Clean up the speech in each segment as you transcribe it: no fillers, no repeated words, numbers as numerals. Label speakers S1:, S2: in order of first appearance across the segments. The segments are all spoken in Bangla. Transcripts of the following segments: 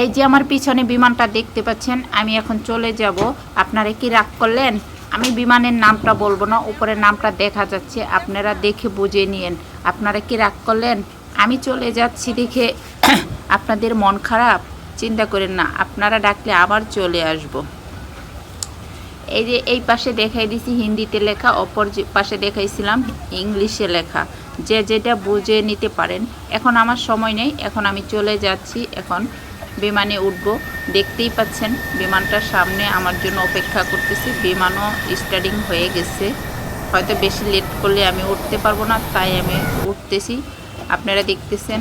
S1: এই যে আমার পিছনে বিমানটা দেখতে পাচ্ছেন, আমি এখন চলে যাব। আপনারা কি রাগ করলেন? আমি বিমানের নামটা বলবো না, উপরের নামটা দেখা যাচ্ছে, আপনারা দেখে বুঝে নিয়েন। আপনারা কি রাগ করলেন? আমি চলে যাচ্ছি দেখে আপনাদের মন খারাপ? চিন্তা করেন না, আপনারা ডাকলে আবার চলে আসব। এই যে এই পাশে দেখাই দিছি হিন্দিতে লেখা, অপর পাশে দেখাইছিলাম ইংলিশে লেখা। যে যেটা বুঝে নিতে পারেন। এখন আমার সময় নেই, এখন আমি চলে যাচ্ছি। এখন বিমানে উঠবো। দেখতেই পাচ্ছেন বিমানটার সামনে আমার জন্য অপেক্ষা করতেছি। বিমানও স্টার্টিং হয়ে গেছে। হয়তো বেশি লেট করলে আমি উঠতে পারবো না, তাই আমি উঠতেছি। আপনারা দেখতেছেন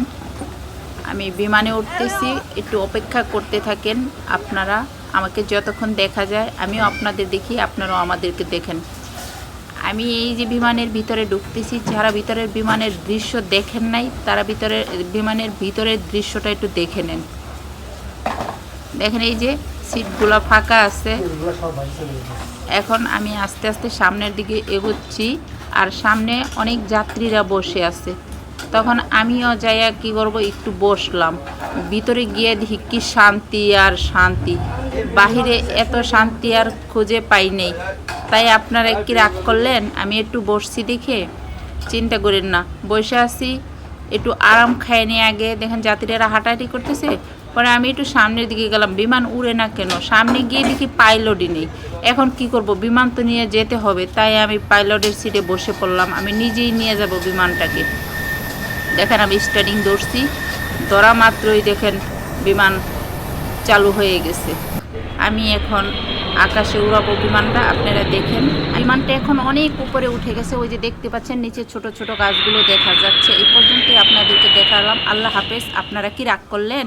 S1: আমি বিমানে উঠতেছি। একটু অপেক্ষা করতে থাকেন আপনারা। আমাকে যতক্ষণ দেখা যায় আমিও আপনাদের দেখি, আপনারাও আমাদেরকে দেখেন। আমি এই যে বিমানের ভিতরে ঢুকতেছি, যারা ভিতরের বিমানের দৃশ্য দেখেন নাই তারা বিমানের ভিতরের দৃশ্যটা একটু দেখে নেন। দেখেন এই যে সিটগুলো ফাঁকা আছে। এখন আমি আস্তে আস্তে সামনের দিকে এগোচ্ছি, আর সামনে অনেক যাত্রীরা বসে আছে। তখন আমিও যাইয়া কি করব, একটু বসলাম। ভিতরে গিয়ে দেখি কি শান্তি আর শান্তি, বাহিরে এত শান্তি আর খুঁজে পাই নেই। তাই আপনারা কি রাগ করলেন আমি একটু বসছি দেখে? চিন্তা করেন না, বসে আছি, একটু আরাম খায় নিয়ে। আগে দেখেন যাত্রীরা হাঁটাহাঁটি করতেছে, পরে আমি একটু সামনের দিকে গেলাম। বিমান উড়ে না কেন, সামনে গিয়ে দেখি পাইলটই নেই। এখন কি করব, বিমান তো নিয়ে যেতে হবে, তাই আমি পাইলটের সিটে বসে পড়লাম। আমি নিজেই নিয়ে যাব বিমানটাকে। দেখেন আমি স্টার্টিং ধরছি, ধরা মাত্রই দেখেন বিমান চালু হয়ে গেছে। আমি এখন আকাশে উড়াবো বিমানটা, আপনারা দেখেন। বিমানটা এখন অনেক উপরে উঠে গেছে, ওই যে দেখতে পাচ্ছেন নিচে ছোট ছোট গাছগুলো দেখা যাচ্ছে। এই পর্যন্তই আপনাদেরকে দেখালাম। আল্লাহ হাফেজ। আপনারা কি রাগ করলেন?